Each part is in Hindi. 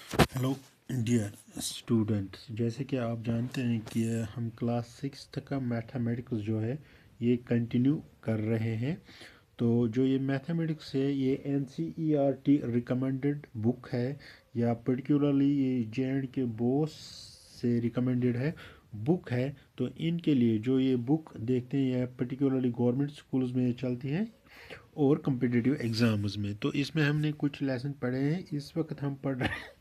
हेलो डियर स्टूडेंट्स, जैसे कि आप जानते हैं कि हम क्लास 6 का मैथमेटिक्स जो है ये कंटिन्यू कर रहे हैं। तो जो ये मैथमेटिक्स है ये NCERT रिकमेंडेड बुक है, या पर्टिकुलरली ये JNK बोस से रिकमेंडेड है बुक है। तो इनके लिए जो ये बुक देखते हैं, ये पर्टिकुलरली गवर्नमेंट स्कूल्स में चलती है और कम्पिटिटिव एग्ज़ाम्स में। तो इसमें हमने कुछ लेसन पढ़े हैं। इस वक्त हम पढ़ रहे हैं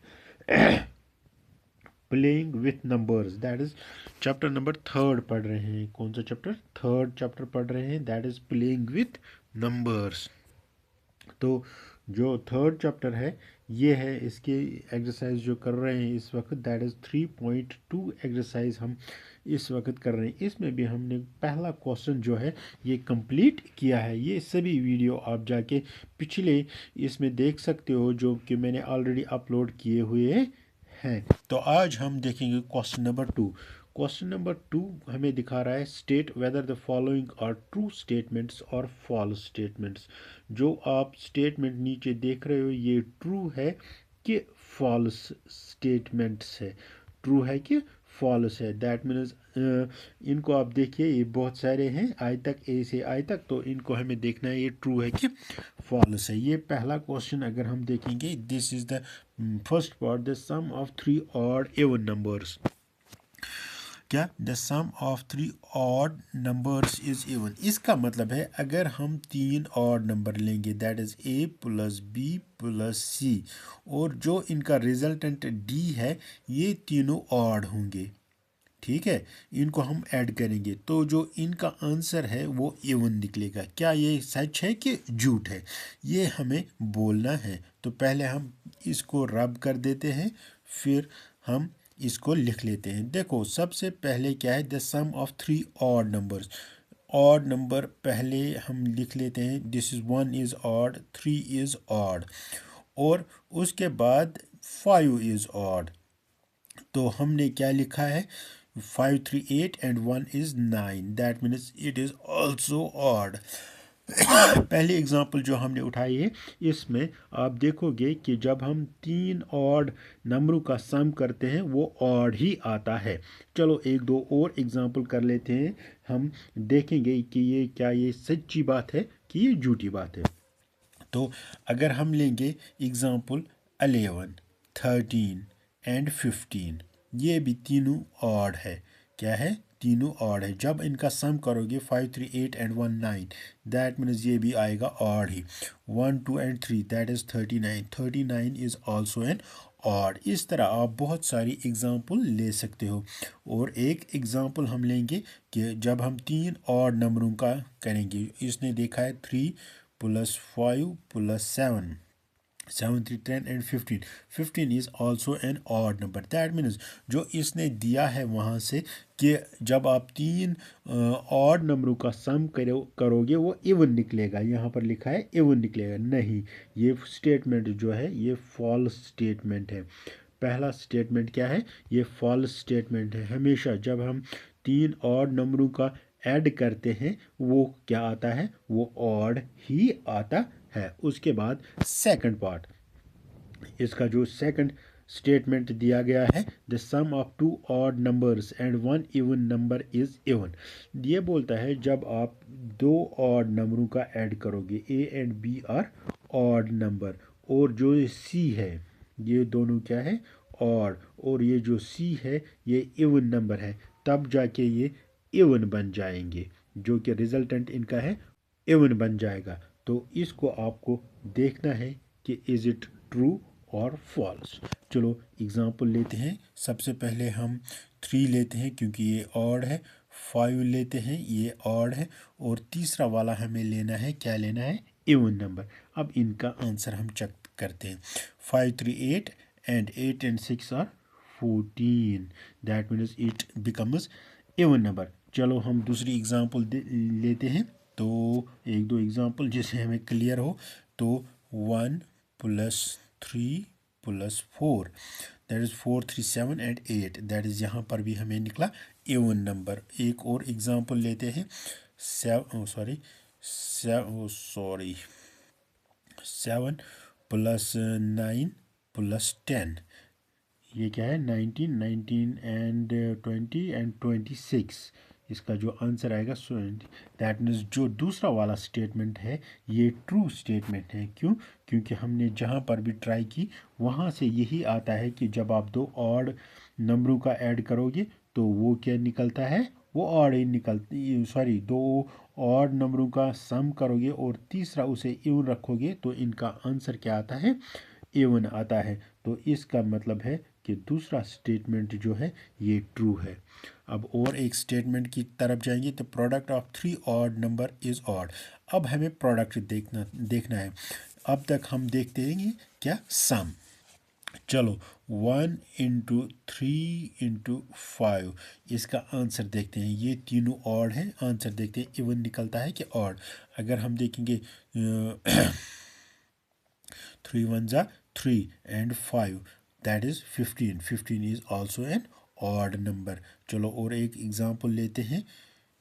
playing with numbers, that is chapter number 3 पढ़ रहे हैं। कौन सा चैप्टर? 3rd चैप्टर पढ़ रहे हैं, that is playing with numbers. तो जो 3rd चैप्टर है ये है, इसके एक्सरसाइज जो कर रहे हैं इस वक्त, दैट इज़ 3.2 एक्सरसाइज हम इस वक्त कर रहे हैं। इसमें भी हमने पहला क्वेश्चन जो है ये कंप्लीट किया है। ये सभी वीडियो आप जाके पिछले इसमें देख सकते हो, जो कि मैंने ऑलरेडी अपलोड किए हुए हैं। तो आज हम देखेंगे क्वेश्चन नंबर 2। क्वेश्चन नंबर 2 हमें दिखा रहा है state whether the following are true statements और फॉल्स स्टेटमेंट्स। जो आप स्टेटमेंट नीचे देख रहे हो ये ट्रू है कि फॉल्स स्टेटमेंट्स है, ट्रू है कि फॉल्स है। दैट मीन्स इनको आप देखिए, ये बहुत सारे हैं आई तक, ए से आई तक, तो इनको हमें देखना है ये ट्रू है कि फॉल्स है। ये पहला क्वेश्चन अगर हम देखेंगे, this is the first part, the sum of 3 odd even numbers. क्या? The sum of 3 odd numbers is even. इसका मतलब है अगर हम 3 ऑड नंबर लेंगे, that is A plus B plus C, और जो इनका रिजल्टेंट D है, ये तीनों ऑड होंगे। ठीक है, इनको हम ऐड करेंगे तो जो इनका आंसर है वो इवन निकलेगा। क्या ये सच है कि झूठ है, ये हमें बोलना है। तो पहले हम इसको रब कर देते हैं, फिर हम इसको लिख लेते हैं। देखो सबसे पहले क्या है, the sum of 3 odd numbers. Odd number पहले हम लिख लेते हैं, this is 1 is odd, 3 is odd, और उसके बाद 5 इज ऑड। तो हमने क्या लिखा है, 5 3 8 and 1 is 9, that means it is also odd. पहली एग्जांपल जो हमने उठाई है, इसमें आप देखोगे कि जब हम 3 ऑड नंबरों का सम करते हैं वो ऑड ही आता है। चलो एक दो और एग्जांपल कर लेते हैं, हम देखेंगे कि ये क्या ये सच्ची बात है कि ये झूठी बात है। तो अगर हम लेंगे एग्जांपल 11 13 एंड 15, ये भी तीनों ऑड है। क्या है? तीनों ऑड है। जब इनका सम करोगे 5 3 8 एंड 1 9, दैट मीन्स ये भी आएगा odd he. 1 2 and 3, that is 39, 39 is also an odd. इस तरह आप बहुत सारी एग्जांपल ले सकते हो। और एक एग्जांपल हम लेंगे कि जब हम 3 ऑड नंबरों का करेंगे, इसने देखा है 3 plus 5 plus 7, 7 3 10 and 15, 15 is also an odd number. That means जो इसने दिया है वहाँ से कि जब आप 3 ऑड नंबरों का सम करोगे वो इवन निकलेगा, यहाँ पर लिखा है इवन निकलेगा, नहीं, ये स्टेटमेंट जो है ये फॉल्स स्टेटमेंट है। पहला स्टेटमेंट क्या है, ये फॉल्स स्टेटमेंट है। हमेशा जब हम 3 ऑड नंबरों का ऐड करते हैं वो क्या आता है, वो ऑड ही आता है। उसके बाद सेकंड पार्ट, इसका जो सेकंड स्टेटमेंट दिया गया है, the sum of 2 odd numbers and 1 even number is even. ये बोलता है जब आप 2 ऑड नंबरों का ऐड करोगे, A and B are odd number, और जो C है ये दोनों क्या है, ऑड, और ये जो C है ये इवन नंबर है, तब जाके ये इवन बन जाएंगे, जो कि रिजल्टेंट इनका है इवन बन जाएगा। तो इसको आपको देखना है कि इज इट ट्रू और फॉल्स। चलो एग्जांपल लेते हैं। सबसे पहले हम 3 लेते हैं क्योंकि ये ऑड है, 5 लेते हैं ये ऑड है, और तीसरा वाला हमें लेना है, क्या लेना है, इवन नंबर। अब इनका आंसर हम चेक करते हैं। 5 3 8 and 8 and 6 are 14, that means it becomes even number. चलो हम दूसरी एग्जांपल लेते हैं। तो एक दो एग्जांपल जिससे हमें क्लियर हो। तो 1 plus 3 plus 4, that is 4 3 7 and 8, that is यहाँ पर भी हमें निकला इवन नंबर। एक और एग्जांपल लेते हैं। 7 प्लस 9 प्लस 10, ये क्या है 19, 19 एंड 20 एंड 26, इसका जो आंसर आएगा 20। दैट मीन्स जो दूसरा वाला स्टेटमेंट है ये ट्रू स्टेटमेंट है। क्यों? क्योंकि हमने जहाँ पर भी ट्राई की वहाँ से यही आता है कि जब आप दो ऑड नंबरों का ऐड करोगे तो वो क्या निकलता है, वो ऑड ही निकलती, सॉरी, दो ऑड नंबरों का सम करोगे और तीसरा उसे इवन रखोगे तो इनका आंसर क्या आता है, एवन आता है। तो इसका मतलब है कि दूसरा स्टेटमेंट जो है ये ट्रू है। अब और एक स्टेटमेंट की तरफ जाएंगे तो product of three odd number is odd. अब हमें प्रोडक्ट देखना है। अब तक हम देखते हैं क्या, सम। चलो 1 × 3 × 5, इसका आंसर देखते हैं। ये तीनों ऑड हैं, आंसर देखते हैं इवन निकलता है कि ऑड। अगर हम देखेंगे 3 1 3 and 5, that is 15। 15 is also an odd number. चलो और एक एग्जांपल लेते हैं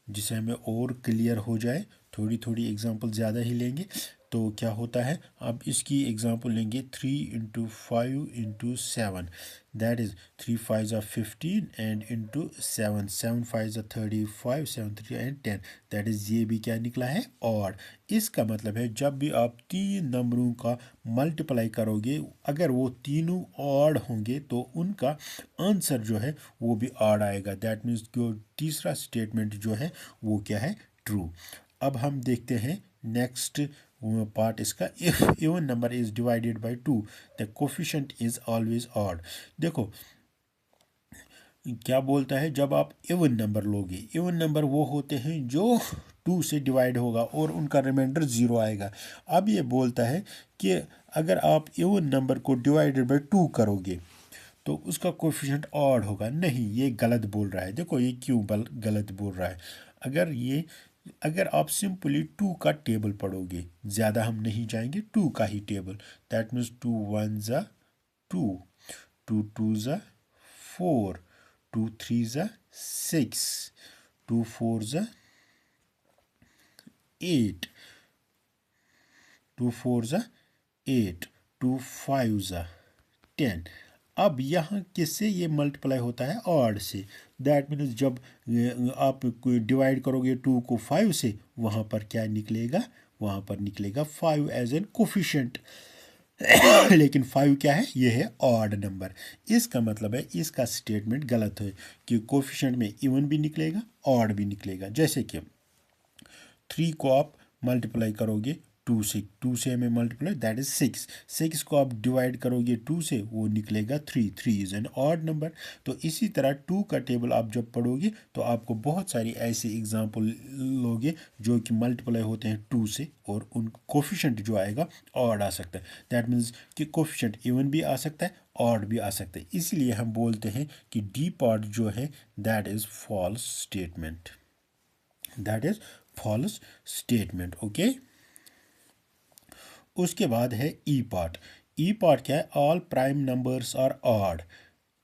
जिसे हमें और क्लियर हो जाए। थोड़ी थोड़ी एग्जांपल ज़्यादा ही लेंगे तो क्या होता है। अब इसकी एग्जांपल लेंगे 3 × 5 × 7, that is 3 5 15 and into 7, 7 5 35, 7 3 and 10, that is ये भी क्या निकला है, ऑड। इसका मतलब है जब भी आप तीन नंबरों का मल्टीप्लाई करोगे अगर वो तीनों ऑड होंगे तो उनका आंसर जो है वो भी ऑड आएगा। दैट मीन्स जो तीसरा स्टेटमेंट जो है वो क्या है, ट्रू। अब हम देखते हैं नेक्स्ट पार्ट इसका, if even number is divided by 2 the coefficient is always odd. देखो क्या बोलता है, जब आप इवन नंबर लोगे, इवन नंबर वो होते हैं जो 2 से डिवाइड होगा और उनका रिमाइंडर 0 आएगा। अब ये बोलता है कि अगर आप इवन नंबर को डिवाइडेड बाय 2 करोगे तो उसका कोफिशिएंट ऑड होगा। नहीं, ये गलत बोल रहा है। देखो ये क्यों गलत बोल रहा है। अगर आप सिंपली 2 का टेबल पढ़ोगे, ज़्यादा हम नहीं जाएंगे, 2 का ही टेबल, दैट मीन्स 2 1 2, 2 2 4, 2 3 6, 2 4 8, 2 4 8, 2 5 10। अब यहाँ किससे ये मल्टीप्लाई होता है, ऑड से। दैट मीन्स जब आप डिवाइड करोगे 2 को 5 से, वहाँ पर क्या निकलेगा, वहाँ पर निकलेगा 5 एज एन कोफिशिएंट। लेकिन 5 क्या है, ये है ऑड नंबर। इसका मतलब है इसका स्टेटमेंट गलत है कि कोफिशिएंट में इवन भी निकलेगा ऑड भी निकलेगा। जैसे कि 3 को आप मल्टीप्लाई करोगे 2 से, 2 से हमें मल्टीप्लाई दैट इज 6, 6 को आप डिवाइड करोगे 2 से, वो निकलेगा 3, 3 इज़ एन ऑड नंबर। तो इसी तरह 2 का टेबल आप जब पढ़ोगे तो आपको बहुत सारी ऐसी एग्जांपल लोगे जो कि मल्टीप्लाई होते हैं 2 से और उन कोफिशिएंट जो आएगा ऑड आ सकता है। दैट मीन्स कि कोफिशिएंट इवन भी आ सकता है ऑड भी आ सकता है। इसलिए हम बोलते हैं कि डी पार्ट जो है that is false statement, that is false statement. Okay, उसके बाद है ई पार्ट। ई पार्ट क्या है, all prime numbers are odd.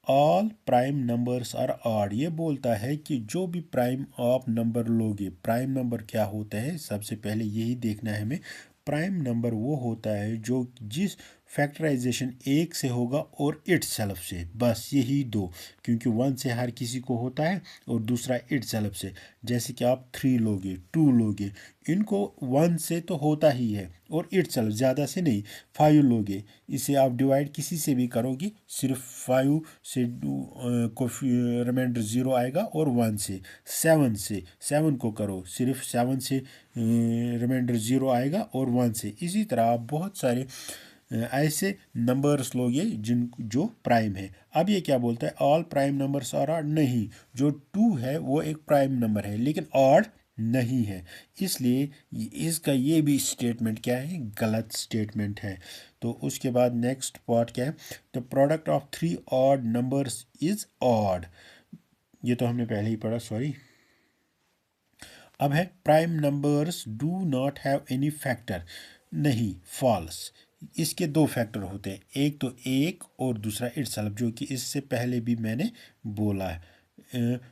All prime numbers are odd, ये बोलता है कि जो भी प्राइम आप नंबर लोगे, प्राइम नंबर क्या होता है, सबसे पहले यही देखना है हमें। प्राइम नंबर वो होता है जो जिस फैक्टराइजेशन एक से होगा और इट सेल्फ से, बस यही दो, क्योंकि 1 से हर किसी को होता है और दूसरा इट सेल्फ से। जैसे कि आप 3 लोगे 2 लोगे, इनको 1 से तो होता ही है और इट सेल्फ, ज़्यादा से नहीं। 5 लोगे, इसे आप डिवाइड किसी से भी करोगे, सिर्फ 5 से को रिमाइंडर 0 आएगा और 1 से। 7 से 7 को करो, सिर्फ 7 से रिमाइंडर 0 आएगा और 1 से। इसी तरह आप बहुत सारे ऐसे नंबर्स लोगे जो प्राइम है। अब ये क्या बोलता है, all prime numbers are odd, नहीं, जो 2 है वो एक प्राइम नंबर है लेकिन ऑड नहीं है, इसलिए इसका ये भी स्टेटमेंट क्या है, गलत स्टेटमेंट है। तो उसके बाद नेक्स्ट पार्ट क्या है, the product of 3 odd numbers is odd. ये तो हमने पहले ही पढ़ा, सॉरी। अब है prime numbers do not have any factor, नहीं, फॉल्स। इसके 2 फैक्टर होते हैं, एक तो एक और दूसरा इटसेल्फ, जो कि इससे पहले भी मैंने बोला है।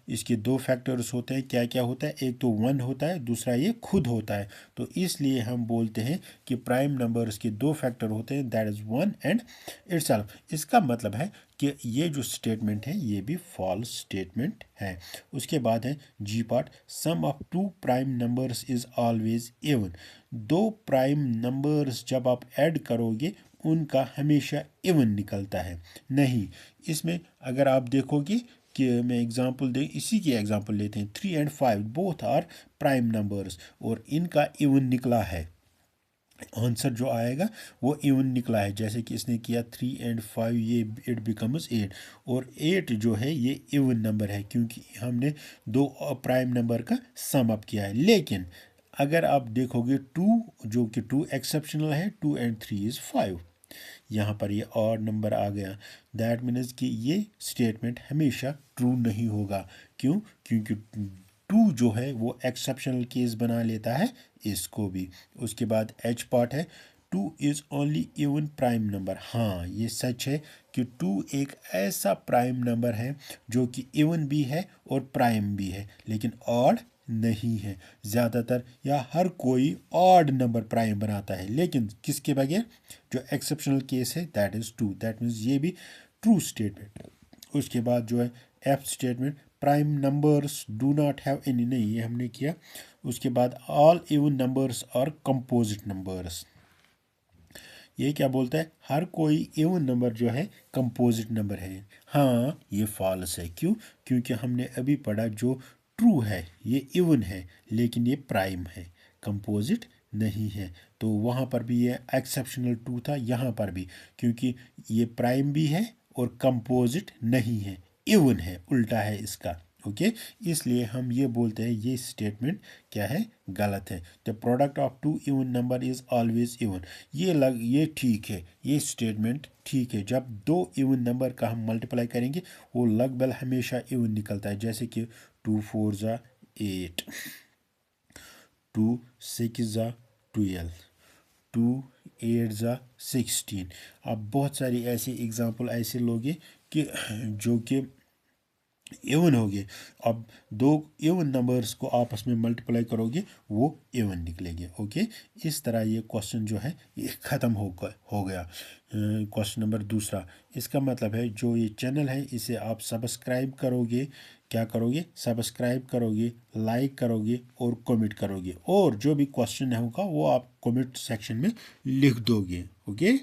इसके दो फैक्टर्स होते हैं, क्या क्या होता है, एक तो 1 होता है, दूसरा ये खुद होता है। तो इसलिए हम बोलते हैं कि प्राइम नंबर्स के दो फैक्टर होते हैं, दैट इज़ 1 एंड इटसेल्फ। इसका मतलब है कि ये जो स्टेटमेंट है ये भी फॉल्स स्टेटमेंट है। उसके बाद है G part, sum of two prime numbers is always even. दो प्राइम नंबर्स जब आप ऐड करोगे उनका हमेशा इवन निकलता है। नहीं, इसमें अगर आप देखोगे कि मैं एग्जांपल दे, इसी की एग्जांपल लेते हैं, 3 and 5 both are prime numbers और इनका इवन निकला है। आंसर जो आएगा वो इवन निकला है, जैसे कि इसने किया 3 एंड 5, ये इट बिकम्स 8, और 8 जो है ये इवन नंबर है क्योंकि हमने दो प्राइम नंबर का सम अप किया है। लेकिन अगर आप देखोगे 2, जो कि 2 एक्सेप्शनल है, 2 एंड 3 इज़ 5, यहाँ पर ये और नंबर आ गया। दैट मीन्स कि ये स्टेटमेंट हमेशा ट्रू नहीं होगा। क्यों? क्योंकि 2 जो है वो एक्सेप्शनल केस बना लेता है इसको भी। उसके बाद एच पार्ट है, 2 is only even prime number. हाँ, ये सच है कि 2 एक ऐसा प्राइम नंबर है जो कि इवन भी है और प्राइम भी है, लेकिन ऑड नहीं है। ज़्यादातर या हर कोई ऑड नंबर प्राइम बनाता है, लेकिन किसके बगैर? जो एक्सेप्शनल केस है दैट इज़ 2, दैट मीन्स ये भी ट्रू स्टेटमेंट। उसके बाद जो है F statement, prime numbers do not have any, नहीं, ये हमने किया। उसके बाद ऑल इवन नंबर्स और कंपोजिट नंबर्स, ये क्या बोलता है? हर कोई इवन नंबर जो है कंपोजिट नंबर है। हाँ, ये फॉल्स है। क्यों? क्योंकि हमने अभी पढ़ा जो ट्रू है ये इवन है, लेकिन ये प्राइम है, कंपोजिट नहीं है। तो वहाँ पर भी ये एक्सेप्शनल ट्रू था, यहाँ पर भी, क्योंकि ये प्राइम भी है और कंपोजिट नहीं है, इवन है, उल्टा है इसका। ओके, इसलिए हम ये बोलते हैं ये स्टेटमेंट क्या है? गलत है। The product of two even number is always even, ये ठीक है, ये स्टेटमेंट ठीक है। जब दो इवन नंबर का हम मल्टीप्लाई करेंगे वो लगभग हमेशा इवन निकलता है, जैसे कि 2 4 ज़ा 8, 2 6 ज़ा 12, 2 8 ज़ा 16। आप बहुत सारी ऐसी एग्जांपल ऐसे लोगे कि जो कि इवन होंगे। अब दो इवन नंबर्स को आपस में मल्टीप्लाई करोगे वो इवन निकलेंगे। ओके, इस तरह ये क्वेश्चन जो है ये ख़त्म हो गया। क्वेश्चन नंबर दूसरा, इसका मतलब है जो ये चैनल है इसे आप सब्सक्राइब करोगे, क्या करोगे? सब्सक्राइब करोगे, लाइक करोगे और कमेंट करोगे, और जो भी क्वेश्चन होगा वो आप कमेंट सेक्शन में लिख दोगे। ओके।